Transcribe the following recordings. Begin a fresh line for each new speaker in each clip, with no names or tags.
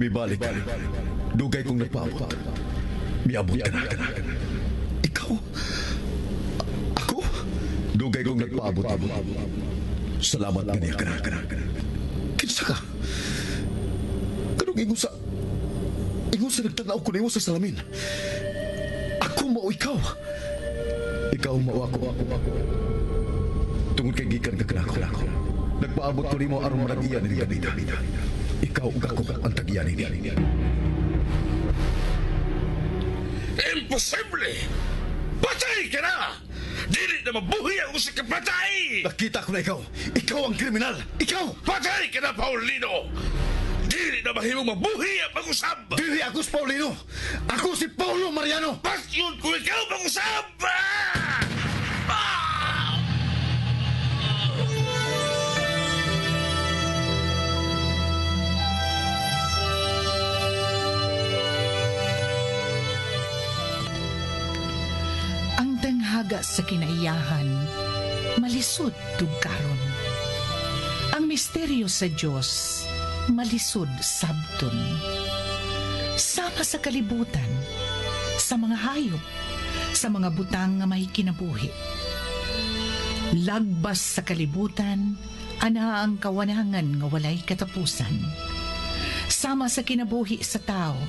Mibalik. Dugay kong nagpaabot. Miabot ka na. Ikaw? Ako? Dugay kong nagpaabot. Salamat nga niya ka na. Kinsa ka? Kanong ingon sa nagtanaw ko na ingon sa salamin. Ako mao ikaw. Ikaw mao ako. Tungod kay gikan ka kanako. Nagpaabot ko nimo aron maragiyan ni Ganita. Ikaw ug ako ang tagyan ni.
Imposible! Patay ka na! Dili na mabuhi ang usa ka patay!
Nakita ko na ikaw. Ikaw ang kriminal. Ikaw!
Patay ka na, Paulino! Dili na mahimong mabuhi ang pag-usab!
Dili ako si Paulino. Ako si Paulo Mariano.
Pasyon ko ikaw pag-usab!
Ang tanghaga sa kinaiyahan, malisod tugkaron. Ang misteryo sa Diyos, malisod sabton. Sama sa kalibutan, sa mga hayop, sa mga butang nga may kinabuhi. Lagbas sa kalibutan, ana ang kawanangan nga walay katapusan. Sama sa kinabuhi sa tao,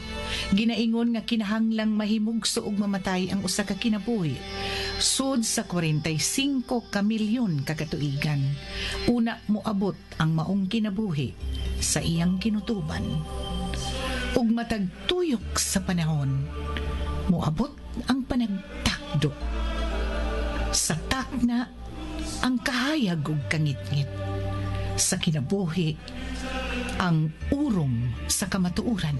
ginaingon nga kinahanglang mahimugso ug mamatay ang usa ka kinabuhi. Sud sa 45 ka milyon kakatuigan, una moabot ang maong kinabuhi sa iyang kinutuban. Ug matag tuyok sa panahon, moabot ang panagtakdo. Sa takna ang kahayag ug kangitngit. Sa kinabuhi ang urom sa kamatuuran.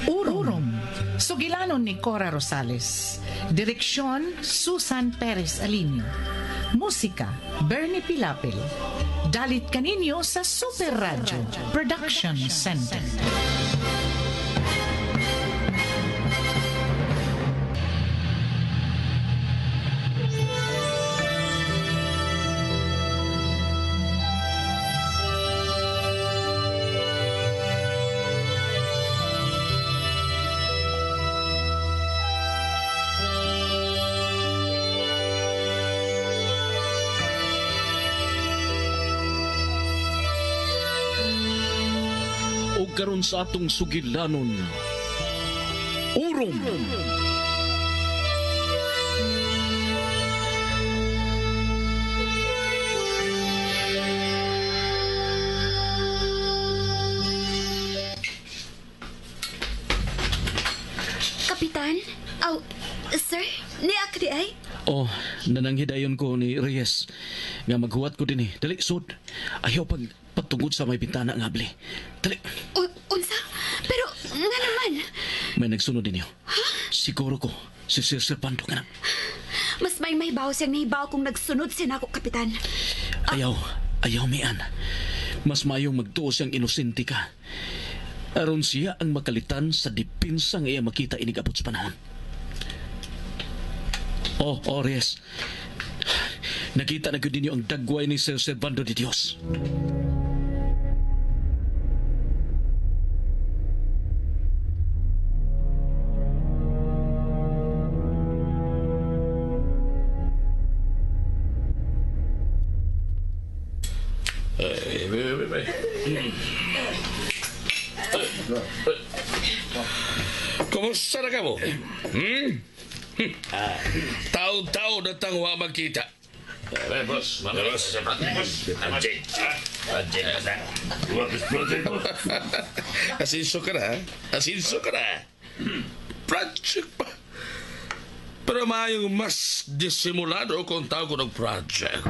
Urom, sugilanon ni Cora Rosales. Direksyon, Susan Perez Alinio. Musika, Bernie Pilapil. Dalit kaninyo sa Super Radio Production Center.
Karon sa atong sugilanon, urom.
Kapitan? Sir? Niak di ay?
Oh, nananghidayon ko ni Reyes nga maghuwat ko din Dali, sud. Ayaw patungod sa may bintana nga abli. Dali.
Unsa? Pero nga naman.
May nagsunod din Siguro ko, si Sir Servando nga na.
Mas may baho siyang nahibaw kung nagsunod siya nako, Kapitan.
Ayaw mian. Mas mayong magtuo siyang inosente ka. Aron siya ang makalitan sa dipinsa nga iya makita inigabot sa panahon. Reyes. Nakita na ko din ang dagway ni Sir Servando de Dios.
Kumusta na ka mo? Taon-taon na tangwa magkita.
Boss.
Asinso ka na, Project pa. Pero mayong mas disimulado kung tawag ko ng project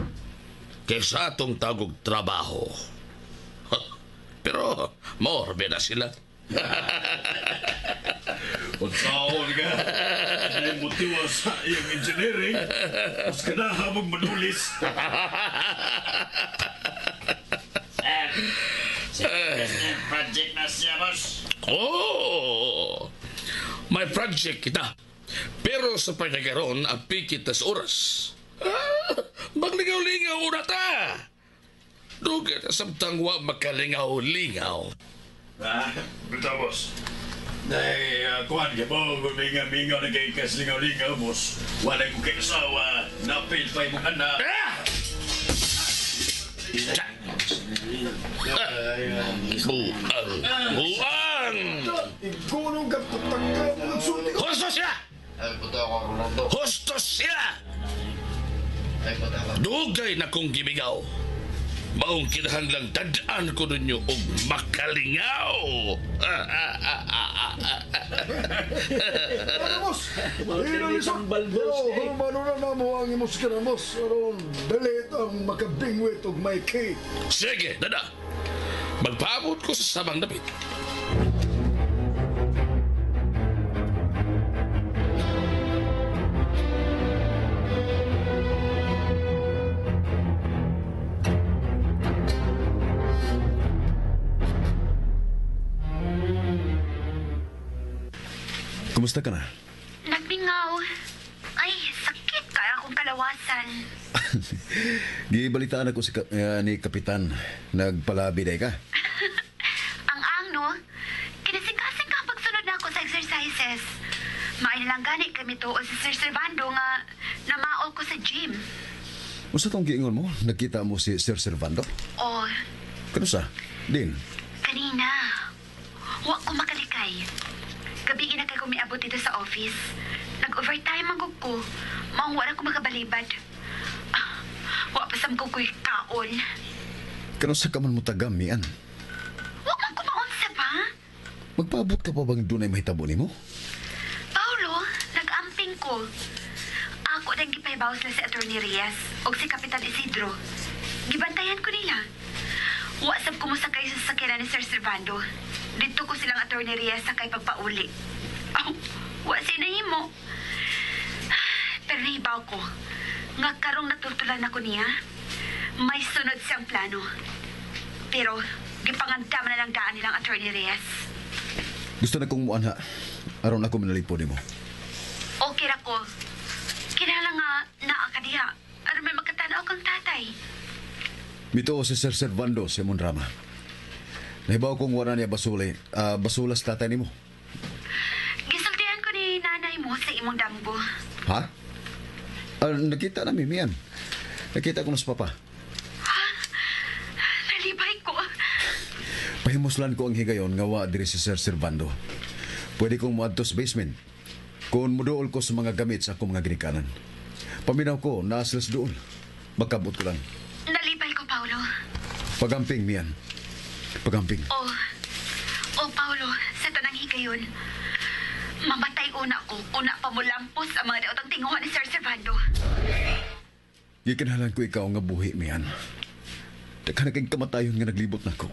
kaysa atong tawag trabaho. Pero morbe na sila.
Unsaon ka? Ay motiwa sa iyong engineering. Mas kanahamog manulis. Project na siya, boss.
May project kita. Pero sa panagaron, api kita sa oras. Maglingaw-lingaw una ta. Duga na samtang wa makalingaw-lingaw.
Basta, boss. Dahil, kuhan ka po, guminga-mingaw na kay kaslingaw-lingaw, boss. Wala ko kayo sawa, napil pa yung anak.
Buang!
Gunong ka tutangga mo ng sulti ko.
Husto siya! Husto siya! Dugay na kong gimigaw. Maong kinahanglang dadaan ko ninyo og makalingaw.
Ano, boss? Inalisok. Pero, humano na na mo ang imos ka na, boss. Aron, dalit ang makabingwit og may cake.
Sige, dada. Magpaabot ko sa sabang dapit.
Kumusta ka na?
Nagmingaw. Ay, sakit kaya akong kalawasan.
Gibalitaan ako ni Kapitan. Nagpalabi day ka.
Ang no? Kinasing-kasing ka pagsunod na ako sa exercises. Mainilang gani kami tuon sa Sir Servando nga namaol ko sa gym.
Unsa tong giingon mo? Nakita mo si Sir Servando?
O,
Kanusa? Din.
kanina. Wa ko makalikay. Gabi na kay ko miabot dito sa office. Nag-overtime ang ko. Maong wala ko makabalibad. Wa pa sam ko ko'y kaon.
Kanusa ka man mo tagamian?
Wa man ko maunsa ba?
Magpaabot ka pa bang dunay mahitabo nimo?
Paulo, nag-amping ko. Ako nang gipaybawas na si Atty. Reyes o si Kapitan Isidro. Gibantayan ko nila. Wa sab ko mo sakay sa sakyanan ni Sir Servando. Dito ko silang Atty. Reyes sakay pagpauli. Wa sinahimo. Pero nahibaw ko, nga karong natultulan ako niya, may sunod siyang plano. Pero, gipangandam na lang daan nilang Atty. Reyes.
Gusto na kong muanha. Aron ako minalipo nimo.
Okay ra ko. Kinala nga naa ka diha. Ano may magkatanaw kang tatay?
Mito si Sir Servando sa imong drama. Nahibaw kong wala niya basulas tatay nimo.
Gisultihan ko ni nanay mo sa imong damgo.
Ha? Nakita namin, Mian. Nakita ko na sa papa.
Nalibay ko.
Pahimuslan ko ang higayon nga wa diri si Sir Servando. Pwede kong muadto sa basement. Kung muduol ko sa mga gamit sa akong mga ginikanan. Paminaw ko, naaslas doon. Magkabot ko lang.
Nalibay ko, Paulo.
Pagamping, Mian. Pagamping.
Oh, Paulo, sa tanang higayon. Mamatay una ko. Una pa mo lampos ang mga daotang tinguhan ni Sir Servando.
Gikinahanglan ko ikaw nga buhi, Mian. Daghan na kayong kamatayon nga naglibot na ko.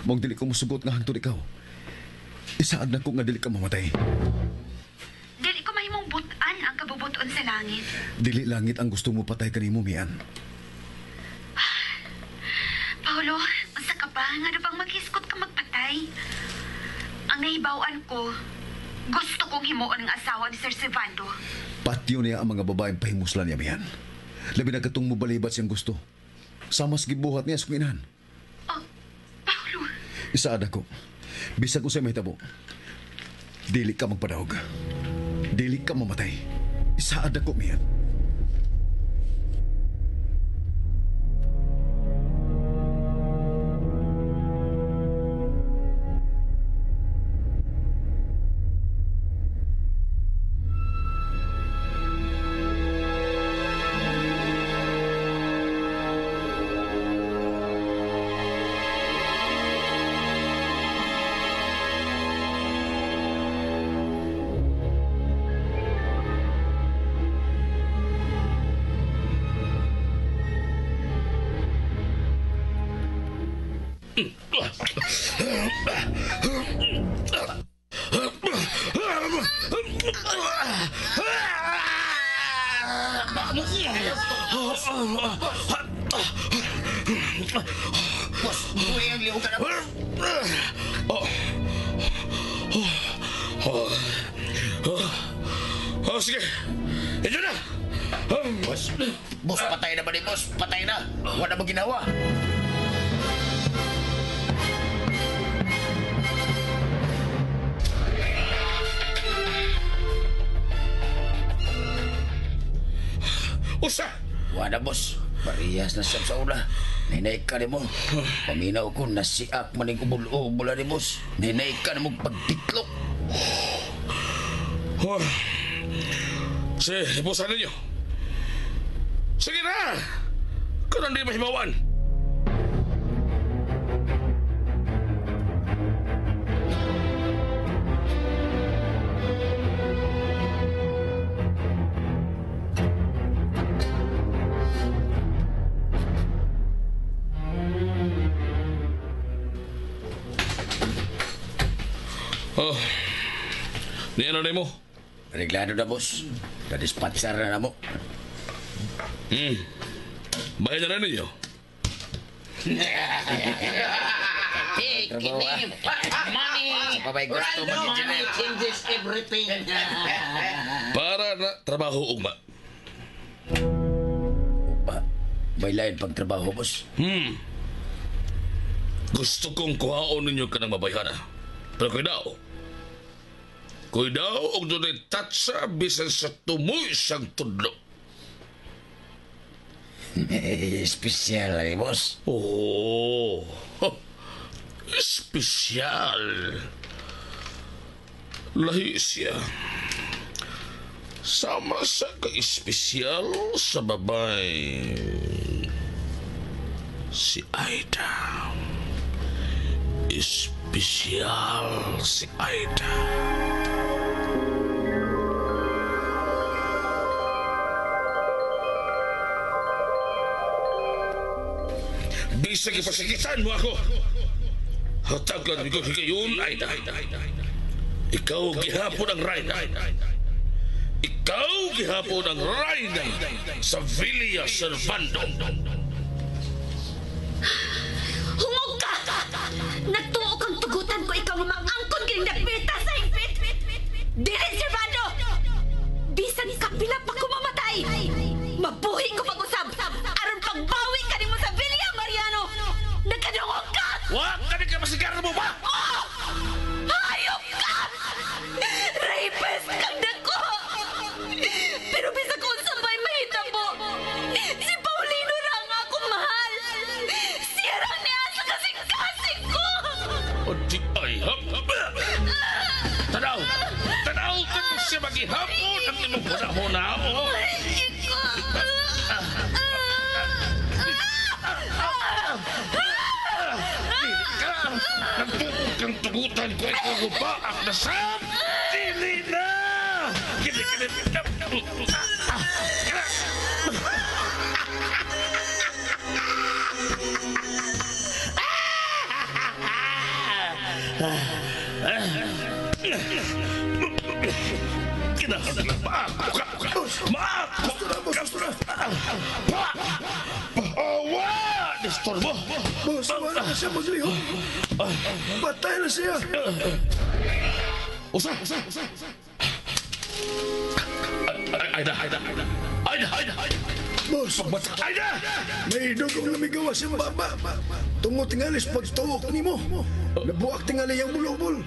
Mong dili ko musugot nga hangtod ikaw. Isaad na ko nga dili ka mamatay.
Dili ko mahimong butan ang kabubuton sa langit.
Dili langit ang gusto mo patay kanimo, Mian.
Paulo, unsa ka ba? Nga na bang maghiskot ka magpatay? Ang nahibawan ko, gusto kong himuon ang asawa ni Sir Servando.
Patyo niya ang mga babaeng pahimuslan niya, Mian. Labi na katong mubalibat siyang gusto. Samas gibuhat niya sa kong inahan.
Oh, Paulo.
Isaad ako. Bisag ko sa'yo mahitabo. Dili ka magpadahog. Dili ka mamatay. Isaad ako, Mian.
Oh, sige. Ito na.
Boss, patay na ba ni boss? Patay na. Wala mo ginawa.
Usa!
Wala boss. Parehas na siyang sa una. Ninaik ka ni mo. Paminaw ko na siak maning ubul-ubula ni boss. Ninaik ka na mong pagtitlok.
Oh. Sige, ipusan ninyo. Sige na! Kung hindi mahimawan. Oh, niyan na mo.
Reglado na boss. Na-dispatcher na mo.
Bahay na ninyo.
Money! Babay gusto mag-engineer.
Changes everything.
Para na trabaho ugma.
Upa, may lain pagtrabaho boss.
Gusto kong kuhaon ninyo ka ng mabayhana. Pero kuy daw og dunay tatsa bisan sa tumoy siyang tudlo.
Espesyal ay boss.
Oh, espesyal. Lahi siya. Sama sa ka-espesyal sa babay. Si Aida. Espesyal si Aida. Bisag ipasikitan mo ako. Hatagan ko higayon, Aida. Ikaw gihapon ang Rayna. Ikaw gihapon ang Rayna sa Villa Servando.
Hungog ka! Nagtuo kang tugutan ko ikaw nga mang-angkon kining napita sa higpit! Dili, Servando! Bisan kapila pa ko mamatay! Mabuhi ko pag-usab! Aron pagbawi ka ni mo sa Villa Mariano! Nagkadungog ka!
Wag ka ka masigar mo ba?
Oh! Hayop ka! Rapist kang dako! Pero bisa kung sabay mahitabo, si Paulino ra ang akong mahal! Siya ra niya sa kasing-kasing ko!
O di ay, Tanaw! Tanaw ka mo siya maghihapon ang imong huna-huna, o! Nagtuog kang tugutan ko ay kugupaak na sa dili na! Gini. Kinahanglan maako ka! Awa! Disturbo!
Boss, wala na siya maglihok. Patay na siya.
Usa! Aida!
Boss,
Aida!
may dugong namigawa siyang baba. Tungo tingalis pagtuok ni mo. Nabuak tingali yung bulubol.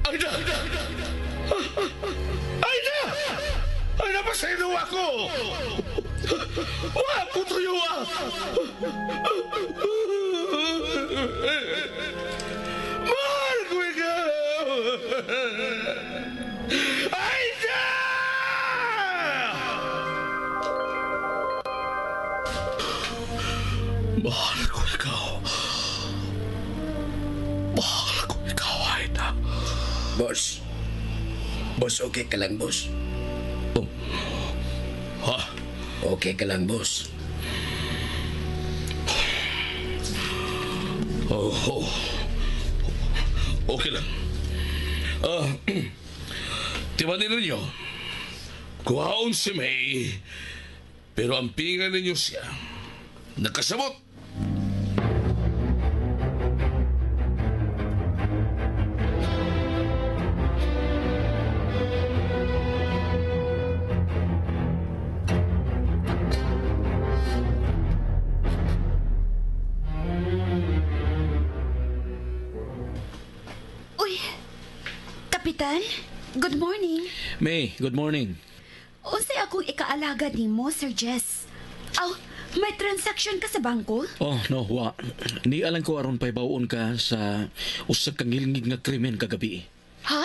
Aida! Ay, napasaydo ako! Wala ko tuyo ah! Mahal ko ikaw! Aida! Mahal ko ikaw. Mahal ko ikaw, Aida.
Boss. Boss, okay ka lang, boss.
Ha?
Okay ka lang, boss.
Oh. Okay lang. Tibanin ninyo, kuhaon si May, pero ang pingan ninyo siya, nakasabot.
Uy, Kapitan, good morning.
May, good morning.
Unsay akong ikaalaga nimo, Sir Jess? Aw, may transaction ka sa bangko?
Oh, no, wa. Ni alang ko aron pay bawon ka sa usa ka ngilngig nga krimen kagabi.
Ha?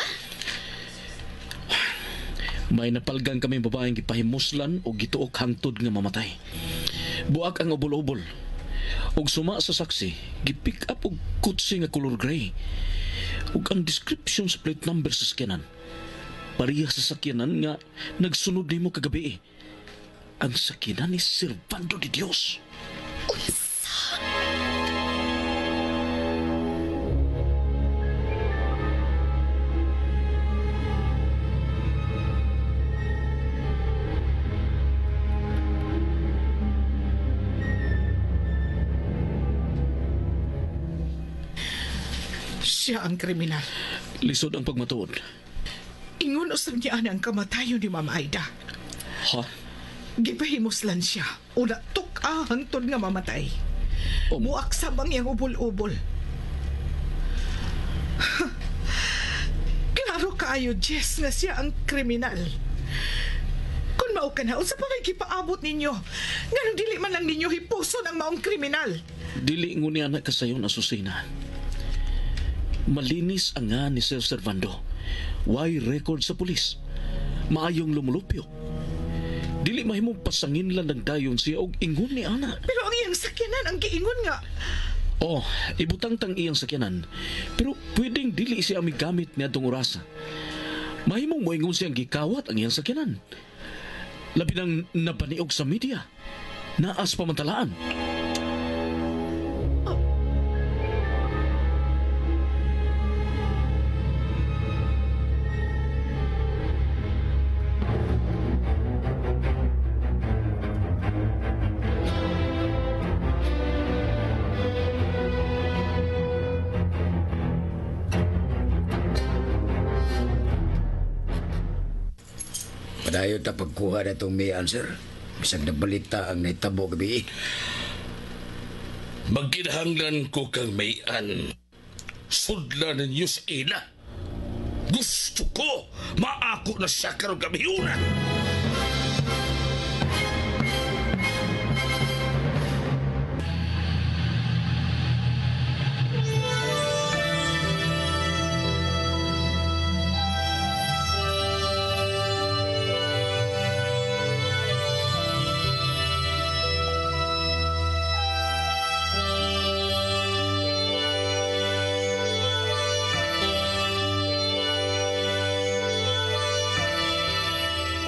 May napalgang kami babaeng gipahimuslan o gituok hangtod nga mamatay. Buak ang ubol-ubol. Og suma sa saksi, gipick up og kutsi nga color gray. Ug ang description sa plate number sa sakyanan. Pareha sa sakyanan nga nagsunod nimo kagabi. Ang sakyanan ni Servando de Dios.
Unsa?
Siya ang kriminal.
Lisod ang pagmatuod.
Ingon usab niya ang kamatayon ni Ma'am Aida.
Ha?
Gipahimuslan siya. Una tuka hangtod nga mamatay.
Oh.
Muaksab ang iyang ubol-ubol. Klaro kaayo, Jess, na siya ang kriminal. Kung mao ka na, unsa pa kay gipaabot ninyo? Nganong dili man lang ninyo hipuson ang maong kriminal?
Dili ngunit anak kasayon asusina. Malinis ang nga ni Sir Servando. Why record sa pulis? Maayong lumulupyo. Dili mahimong pasangin lang ng dayon siya og ingon ni ana.
Pero ang iyang sakyanan ang giingon nga.
Oh, ibutang tang iyang sakyanan. Pero pwedeng dili siya amigamit niya tong orasa. Mahimong moingon siyang gikawat ang iyang sakyanan. Labi nang nabaniog sa media. Naas pamantalaan.
Padayon ta pagkuha na itong may answer. Bisag na balita ang naitabo gabi.
Magkinahanglan ko kang mayan. Sudlan ninyo sa ila. Gusto ko maako na siya karong kamihunan.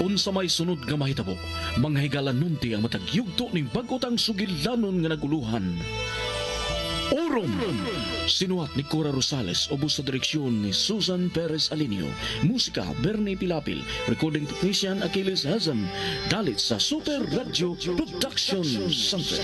Unsa may sunod nga mahitabo, manghigalan nunti ang matagyugto ning bagotang sugilanon nga naguluhan. Orom! Sinuwat ni Cora Rosales, ubos sa direksyon ni Susan Perez Alinio. Musika, Bernie Pilapil. Recording technician, Achilles Hazam. Dalit sa Super Radio Production Center.